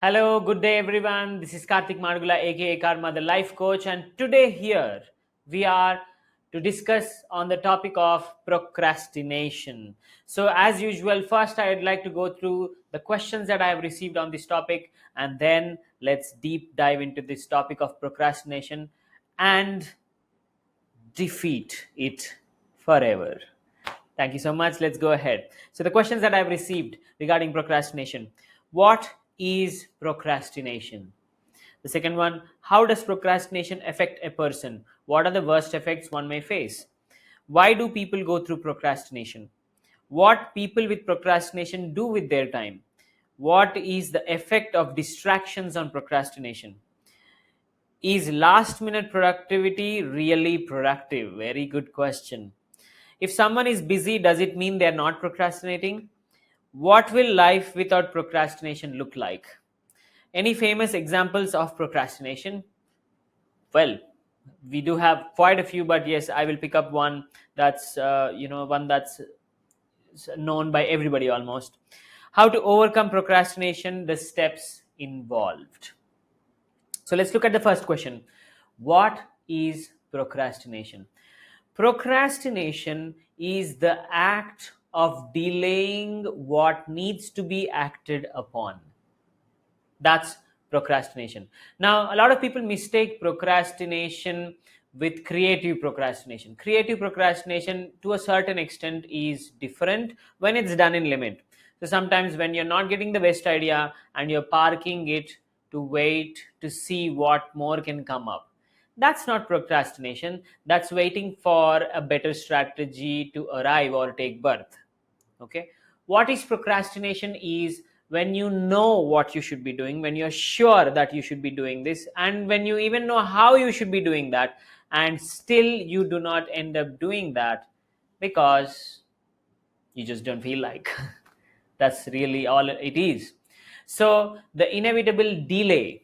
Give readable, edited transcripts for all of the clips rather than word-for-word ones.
Hello, good day everyone. This is Karthik Madugula, aka Karma, the life coach, and today here we are to discuss on the topic of procrastination. So, as usual, first I'd like to go through the questions that I have received on this topic, and then let's deep dive into this topic of procrastination and defeat it forever. Thank you so much. Let's go ahead. So, the questions that I've received regarding procrastination: what is procrastination? The second one: how does procrastination affect a person? What are the worst effects one may face? Why do people go through procrastination? What people with procrastination do with their time? What is the effect of distractions on procrastination? Is last minute productivity really productive? Very good question. If someone is busy, does it mean they're not procrastinating? What will life without procrastination look like? Any famous examples of procrastination? Well, we do have quite a few, but yes, I will pick up one that's one that's known by everybody almost. How to overcome procrastination, the steps involved. So let's look at the first question. What is procrastination? Procrastination is the act of delaying what needs to be acted upon. That's procrastination. Now, a lot of people mistake procrastination with creative procrastination. Creative procrastination, to a certain extent, is different when it's done in limit. So, sometimes when you're not getting the best idea and you're parking it to wait to see what more can come up, that's not procrastination. That's waiting for a better strategy to arrive or take birth. Okay, what is procrastination is when you know what you should be doing, when you're sure that you should be doing this, and when you even know how you should be doing that, and still you do not end up doing that because you just don't feel like. That's really all it is. So the inevitable delay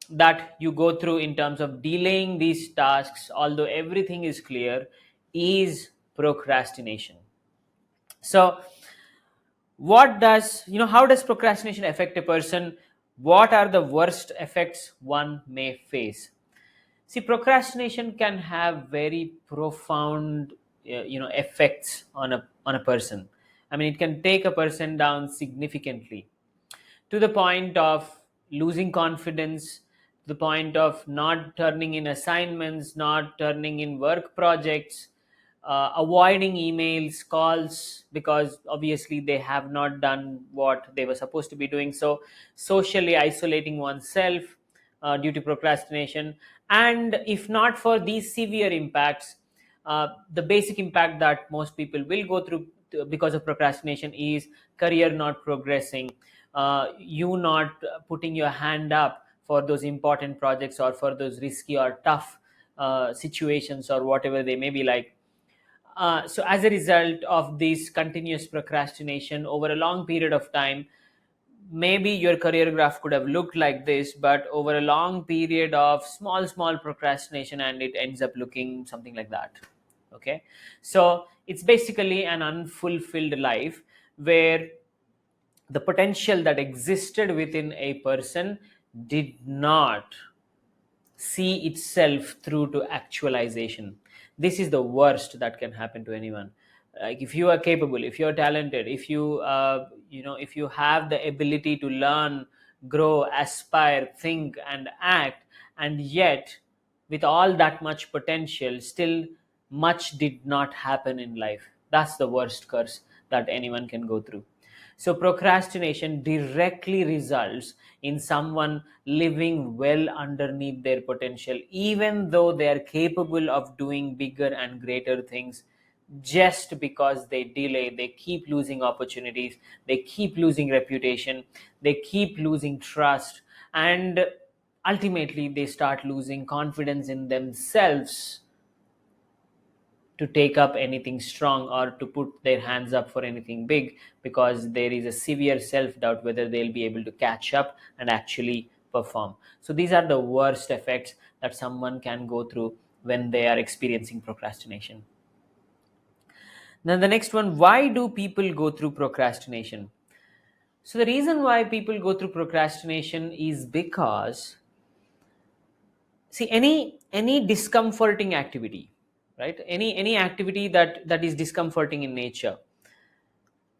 that you go through in terms of delaying these tasks, although everything is clear, is procrastination. So how does procrastination affect a person? What are the worst effects one may face? See, procrastination can have very profound effects on a person. I mean, it can take a person down significantly, to the point of losing confidence, to the point of not turning in assignments, not turning in work projects, avoiding emails, calls, because obviously they have not done what they were supposed to be doing. So, socially isolating oneself due to procrastination. And if not for these severe impacts, the basic impact that most people will go through because of procrastination is career not progressing, you not putting your hand up for those important projects or for those risky or tough situations or whatever they may be like. So as a result of this continuous procrastination over a long period of time, maybe your career graph could have looked like this, but over a long period of small procrastination, and it ends up looking something like that. Okay, so it's basically an unfulfilled life where the potential that existed within a person did not see itself through to actualization. This is the worst that can happen to anyone. Like, if you are capable, if you're talented, if if you have the ability to learn, grow, aspire, think and act, and yet with all that much potential, still much did not happen in life, that's the worst curse that anyone can go through. So procrastination directly results in someone living well underneath their potential, even though they are capable of doing bigger and greater things. Just because they delay, they keep losing opportunities, they keep losing reputation, they keep losing trust, and ultimately they start losing confidence in themselves to take up anything strong or to put their hands up for anything big, because there is a severe self doubt whether they'll be able to catch up and actually perform. So these are the worst effects that someone can go through when they are experiencing procrastination. Then the next one: why do people go through procrastination? So the reason why people go through procrastination is because, see, any discomforting activity, right, any activity that is discomforting in nature,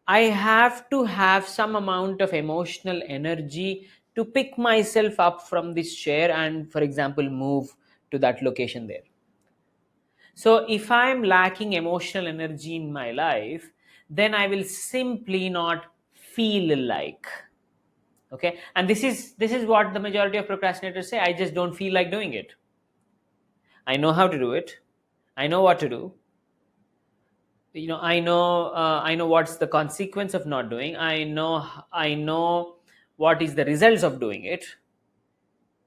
I have to have some amount of emotional energy to pick myself up from this chair and, for example, move to that location there. So if I'm lacking emotional energy in my life, then I will simply not feel like. Okay, and this is what the majority of procrastinators say: I just don't feel like doing it. I know how to do it. I know what to do. I know what's the consequence of not doing. I know what is the results of doing it.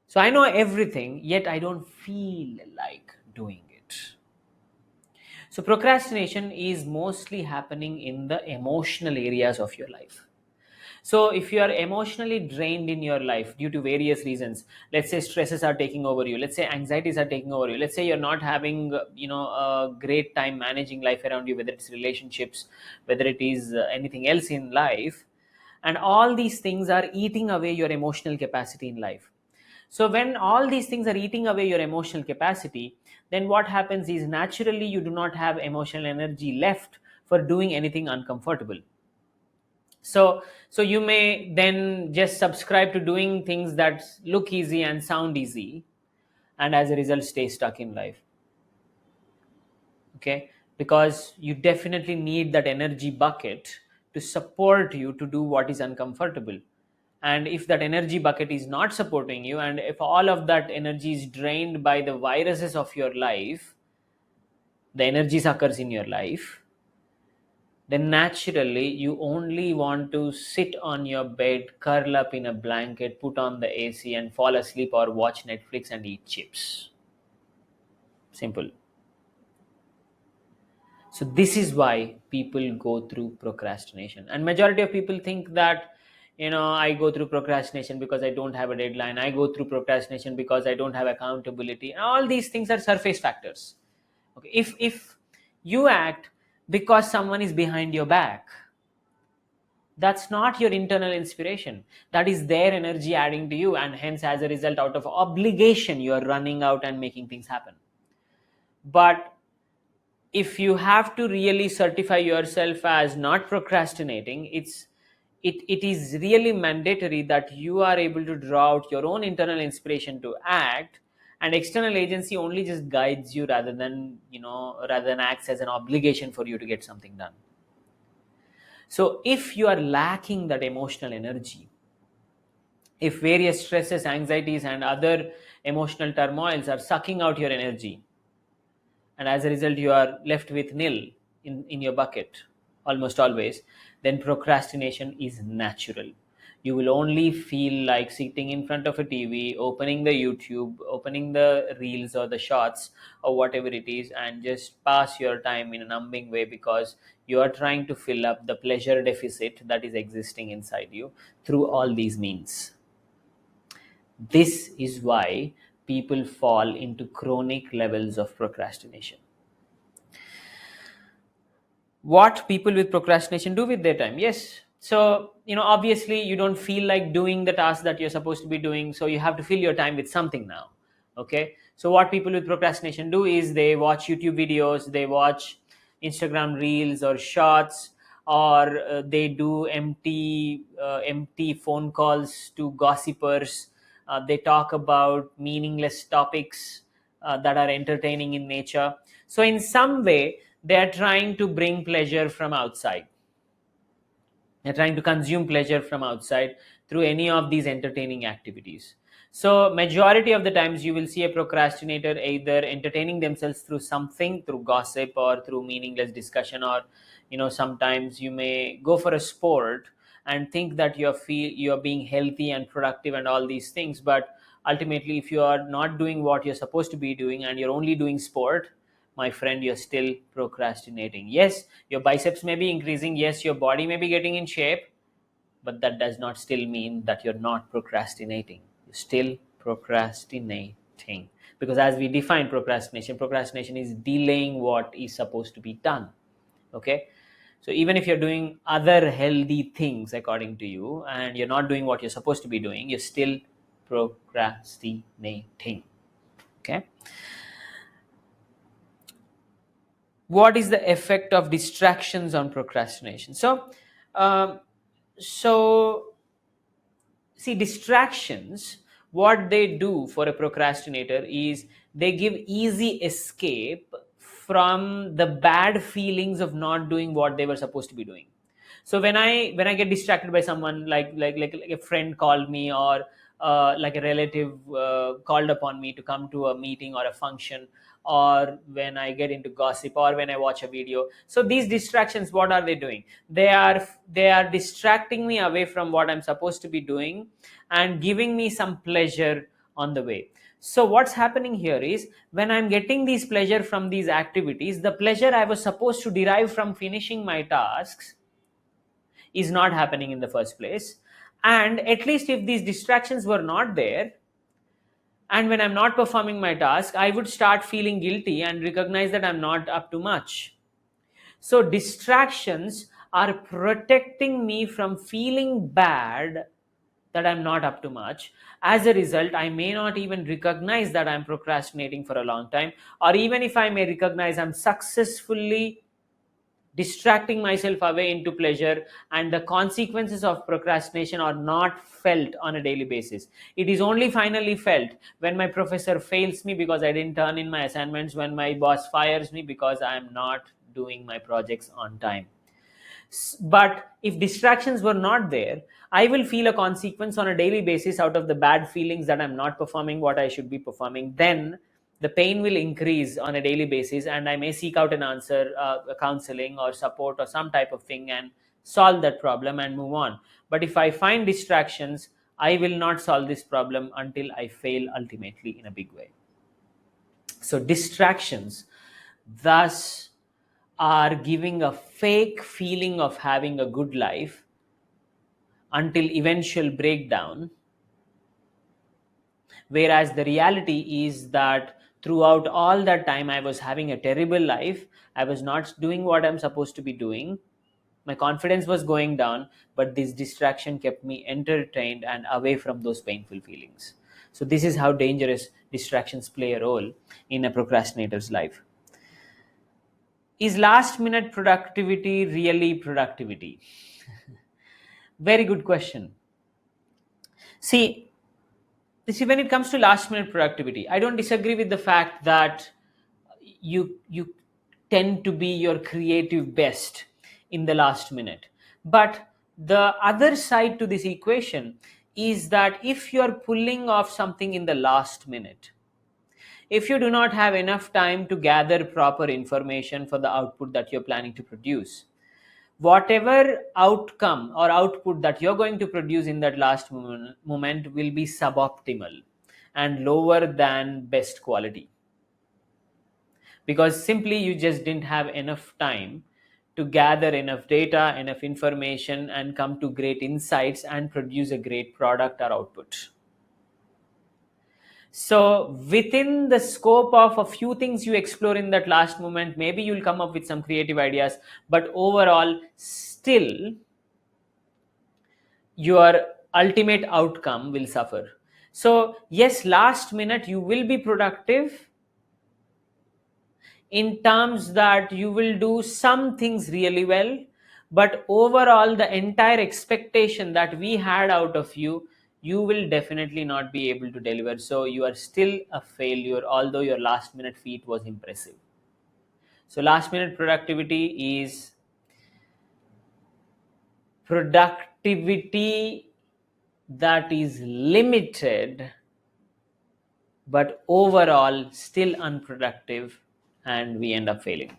So I know everything, yet I don't feel like doing it. So procrastination is mostly happening in the emotional areas of your life. So if you are emotionally drained in your life due to various reasons, let's say stresses are taking over you, let's say anxieties are taking over you, let's say you're not having a great time managing life around you, whether it's relationships, whether it is anything else in life, and all these things are eating away your emotional capacity in life. So when all these things are eating away your emotional capacity, then what happens is naturally you do not have emotional energy left for doing anything uncomfortable. So you may then just subscribe to doing things that look easy and sound easy, and as a result stay stuck in life. Okay, because you definitely need that energy bucket to support you to do what is uncomfortable. And if that energy bucket is not supporting you, and if all of that energy is drained by the viruses of your life, the energy suckers in your life, then naturally you only want to sit on your bed, curl up in a blanket, put on the AC, and fall asleep or watch Netflix and eat chips. Simple. So this is why people go through procrastination. And majority of people think that, I go through procrastination because I don't have a deadline. I go through procrastination because I don't have accountability. And all these things are surface factors. Okay, if you act because someone is behind your back, that's not your internal inspiration. That is their energy adding to you, and hence as a result, out of obligation, you are running out and making things happen. But if you have to really certify yourself as not procrastinating, it is really mandatory that you are able to draw out your own internal inspiration to act, and external agency only just guides you rather than acts as an obligation for you to get something done. So if you are lacking that emotional energy, if various stresses, anxieties, and other emotional turmoils are sucking out your energy, and as a result you are left with nil in your bucket almost always, then procrastination is natural. You will only feel like sitting in front of a TV, opening the YouTube, opening the reels or the shots or whatever it is, and just pass your time in a numbing way, because you are trying to fill up the pleasure deficit that is existing inside you through all these means. This is why people fall into chronic levels of procrastination. What people with procrastination do with their time? Yes, so obviously you don't feel like doing the task that you're supposed to be doing, so you have to fill your time with something now. Okay, so what people with procrastination do is they watch YouTube videos, they watch Instagram reels or shots, or they do empty phone calls to gossipers. They talk about meaningless topics that are entertaining in nature. So in some way they are trying to bring pleasure from outside. They're trying to consume pleasure from outside through any of these entertaining activities. So majority of the times you will see a procrastinator either entertaining themselves through something, through gossip or through meaningless discussion, or sometimes you may go for a sport and think that you're being healthy and productive and all these things, but ultimately if you are not doing what you're supposed to be doing and you're only doing sport, my friend, you're still procrastinating. Yes, your biceps may be increasing, yes, your body may be getting in shape, but that does not still mean that you're not procrastinating. You're still procrastinating. Because as we define procrastination is delaying what is supposed to be done. Okay? So even if you're doing other healthy things according to you and you're not doing what you're supposed to be doing, you're still procrastinating. Okay. What is the effect of distractions on procrastination? Um, so see, distractions, what they do for a procrastinator is they give easy escape from the bad feelings of not doing what they were supposed to be doing. So when I get distracted by someone, like a friend called me, or like a relative called upon me to come to a meeting or a function, or when I get into gossip, or when I watch a video, so these distractions, what are they doing? They are distracting me away from what I'm supposed to be doing and giving me some pleasure on the way. So what's happening here is, when I'm getting these pleasure from these activities, the pleasure I was supposed to derive from finishing my tasks is not happening in the first place. And at least if these distractions were not there, and when I'm not performing my task, I would start feeling guilty and recognize that I'm not up to much. So distractions are protecting me from feeling bad that I'm not up to much. As a result, I may not even recognize that I'm procrastinating for a long time, or even if I may recognize, I'm successfully distracting myself away into pleasure, and the consequences of procrastination are not felt on a daily basis. It is only finally felt when my professor fails me because I didn't turn in my assignments, when my boss fires me because I am not doing my projects on time. But if distractions were not there, I will feel a consequence on a daily basis out of the bad feelings that I'm not performing what I should be performing. Then the pain will increase on a daily basis, and I may seek out an answer, a counseling or support or some type of thing, and solve that problem and move on. But if I find distractions, I will not solve this problem until I fail ultimately in a big way. So distractions thus are giving a fake feeling of having a good life until eventual breakdown, whereas the reality is that throughout all that time I was having a terrible life. I was not doing what I'm supposed to be doing. My confidence was going down, but this distraction kept me entertained and away from those painful feelings. So this is how dangerous distractions play a role in a procrastinator's life. Is last minute productivity really productivity? Very good question. See, when it comes to last minute productivity, I don't disagree with the fact that you tend to be your creative best in the last minute. But the other side to this equation is that if you're pulling off something in the last minute, if you do not have enough time to gather proper information for the output that you're planning to produce, whatever outcome or output that you're going to produce in that last moment will be suboptimal and lower than best quality, because simply you just didn't have enough time to gather enough data, enough information, and come to great insights and produce a great product or output. So within the scope of a few things you explore in that last moment, maybe you'll come up with some creative ideas, but overall still your ultimate outcome will suffer. So yes, last minute you will be productive in terms that you will do some things really well, but overall the entire expectation that we had out of you, you will definitely not be able to deliver. So you are still a failure, although your last minute feat was impressive. So last minute productivity is productivity that is limited, but overall still unproductive, and we end up failing.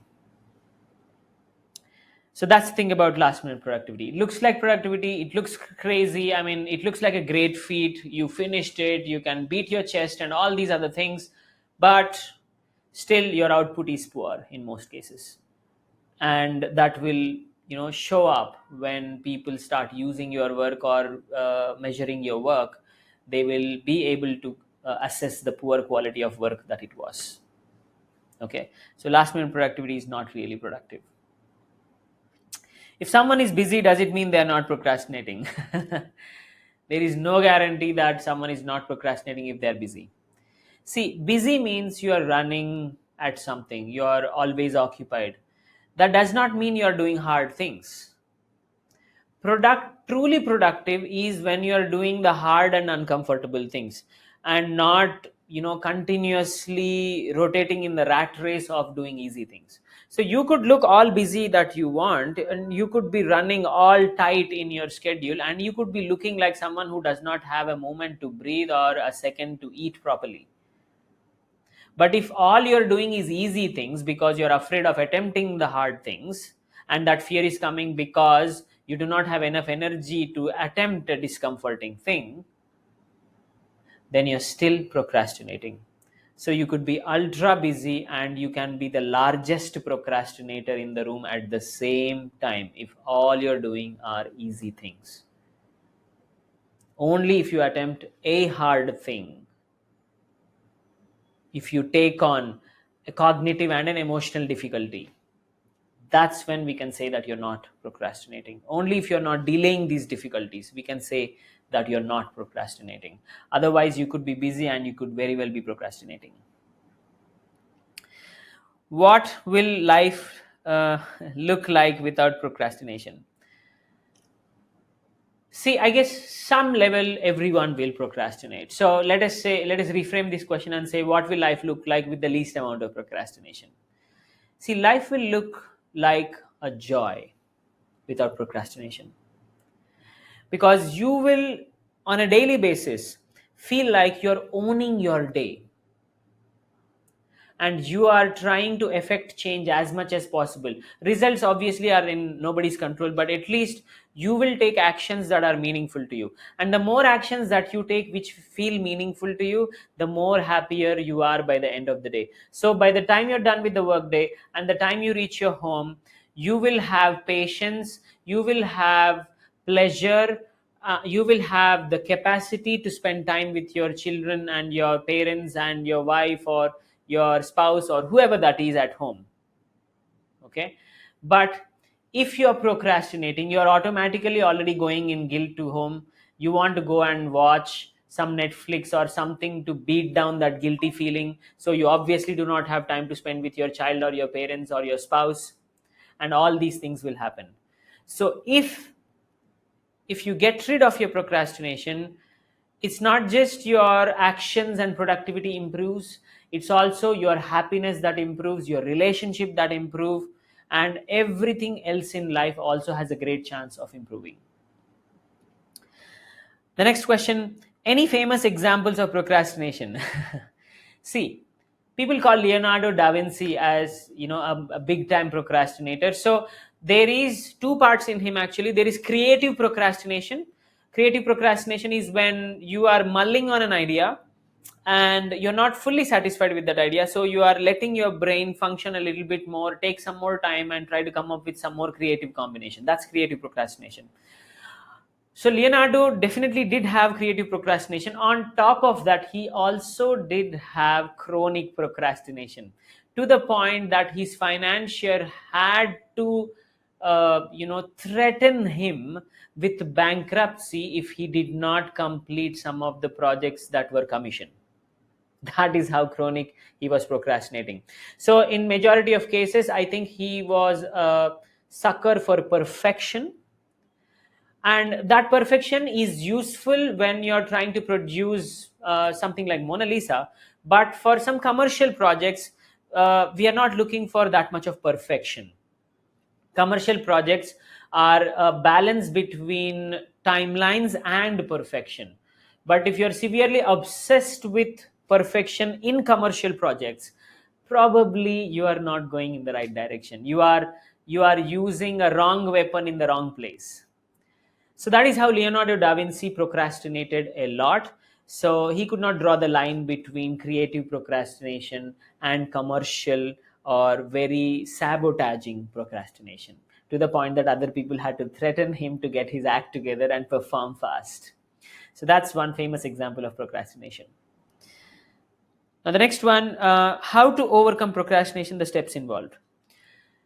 So that's the thing about last minute productivity. It looks like productivity, it looks crazy. I mean, it looks like a great feat. You finished it, you can beat your chest and all these other things, but still your output is poor in most cases. And that will, show up when people start using your work or measuring your work. They will be able to assess the poor quality of work that it was. Okay, so last minute productivity is not really productive. If someone is busy, does it mean they are not procrastinating? There is no guarantee that someone is not procrastinating if they are busy. See, busy means you are running at something, you are always occupied. That does not mean you are doing hard things. Truly productive is when you are doing the hard and uncomfortable things, and not continuously rotating in the rat race of doing easy things. So you could look all busy that you want, and you could be running all tight in your schedule, and you could be looking like someone who does not have a moment to breathe or a second to eat properly. But if all you're doing is easy things because you're afraid of attempting the hard things, and that fear is coming because you do not have enough energy to attempt a discomforting thing, then you're still procrastinating. So you could be ultra busy and you can be the largest procrastinator in the room at the same time if all you're doing are easy things. Only if you attempt a hard thing, if you take on a cognitive and an emotional difficulty, that's when we can say that you're not procrastinating. Only if you're not delaying these difficulties, we can say that you're not procrastinating. Otherwise, you could be busy and you could very well be procrastinating. What will life look like without procrastination? See, I guess some level everyone will procrastinate. So let us reframe this question and say, what will life look like with the least amount of procrastination? See, life will look like a joy without procrastination, because you will, on a daily basis, feel like you're owning your day, and you are trying to affect change as much as possible. Results obviously are in nobody's control, but at least you will take actions that are meaningful to you. And the more actions that you take which feel meaningful to you, the more happier you are by the end of the day. So by the time you're done with the workday and the time you reach your home, you will have patience, you will have pleasure, you will have the capacity to spend time with your children and your parents and your wife or your spouse or whoever that is at home. Okay, but if you're procrastinating, you're automatically already going in guilt to home. You want to go and watch some Netflix or something to beat down that guilty feeling, so you obviously do not have time to spend with your child or your parents or your spouse, and all these things will happen. So if you get rid of your procrastination, it's not just your actions and productivity improves, it's also your happiness that improves, your relationship that improve, and everything else in life also has a great chance of improving. The next question: any famous examples of procrastination? See, people call Leonardo da Vinci as a big time procrastinator. So there is two parts in him actually. There is creative procrastination. Creative procrastination is when you are mulling on an idea and you're not fully satisfied with that idea, so you are letting your brain function a little bit more, take some more time and try to come up with some more creative combination. That's creative procrastination. So Leonardo definitely did have creative procrastination. On top of that, he also did have chronic procrastination, to the point that his financier had to, threaten him with bankruptcy if he did not complete some of the projects that were commissioned. That is how chronic he was procrastinating. So in majority of cases, I think he was a sucker for perfection, and that perfection is useful when you're trying to produce something like Mona Lisa. But for some commercial projects, we are not looking for that much of perfection. Commercial projects are a balance between timelines and perfection. But if you're severely obsessed with perfection in commercial projects, probably you are not going in the right direction. You are using a wrong weapon in the wrong place. So that is how Leonardo da Vinci procrastinated a lot. So he could not draw the line between creative procrastination and commercial or very sabotaging procrastination, to the point that other people had to threaten him to get his act together and perform fast. So that's one famous example of procrastination. Now, the next one, how to overcome procrastination, the steps involved.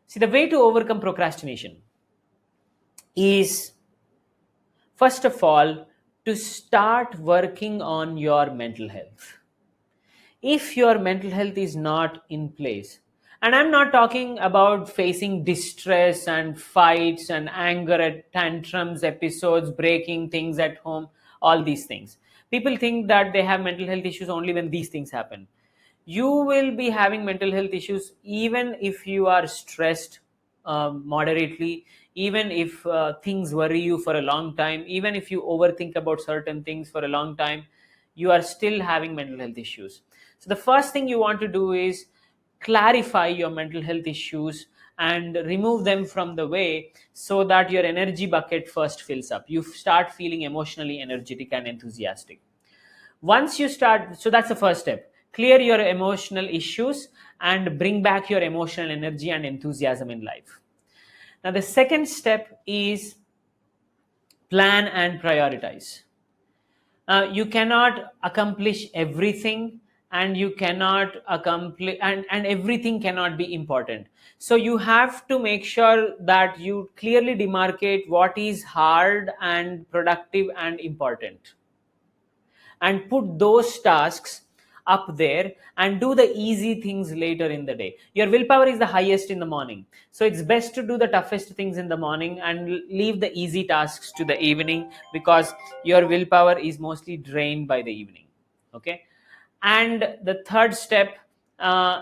See, the way to overcome procrastination. is, first of all, to start working on your mental health. If your mental health is not in place, and I'm not talking about facing distress and fights and anger at tantrums episodes, breaking things at home, all these things. People think that they have mental health issues only when these things happen. You will be having mental health issues even if you are stressed moderately, even if things worry you for a long time, even if you overthink about certain things for a long time, you are still having mental health issues. So the first thing you want to do is clarify your mental health issues and remove them from the way, so that your energy bucket first fills up. You start feeling emotionally energetic and enthusiastic. Once you start, so that's the first step, clear your emotional issues and bring back your emotional energy and enthusiasm in life. Now the second step is plan and prioritize. You cannot accomplish everything, and you cannot accomplish, and everything cannot be important. So you have to make sure that you clearly demarcate what is hard and productive and important, and put those tasks up there and do the easy things later in the day. Your willpower is the highest in the morning, so it's best to do the toughest things in the morning and leave the easy tasks to the evening, because your willpower is mostly drained by the evening. Okay. And the third step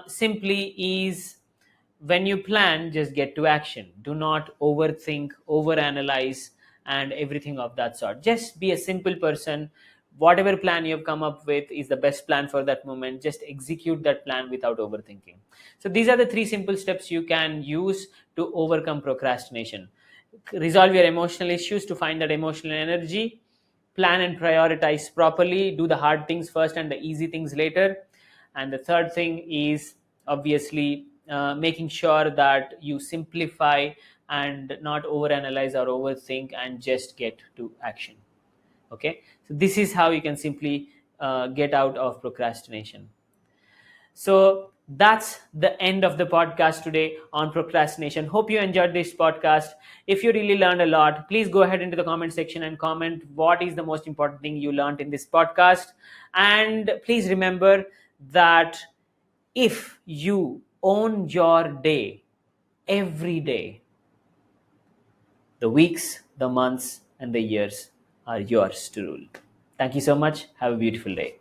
simply is, when you plan, just get to action. Do not overthink, overanalyze, and everything of that sort. Just be a simple person. Whatever plan you have come up with is the best plan for that moment. Just execute that plan without overthinking. So these are the three simple steps you can use to overcome procrastination. Resolve your emotional issues to find that emotional energy. Plan and prioritize properly. Do the hard things first and the easy things later. And the third thing is, obviously, making sure that you simplify and not overanalyze or overthink, and just get to action. Okay, so this is how you can simply get out of procrastination. So that's the end of the podcast today on procrastination. Hope you enjoyed this podcast. If you really learned a lot, please go ahead into the comment section and comment what is the most important thing you learned in this podcast. And please remember that if you own your day every day, the weeks, the months, and the years are yours to rule. Thank you so much. Have a beautiful day.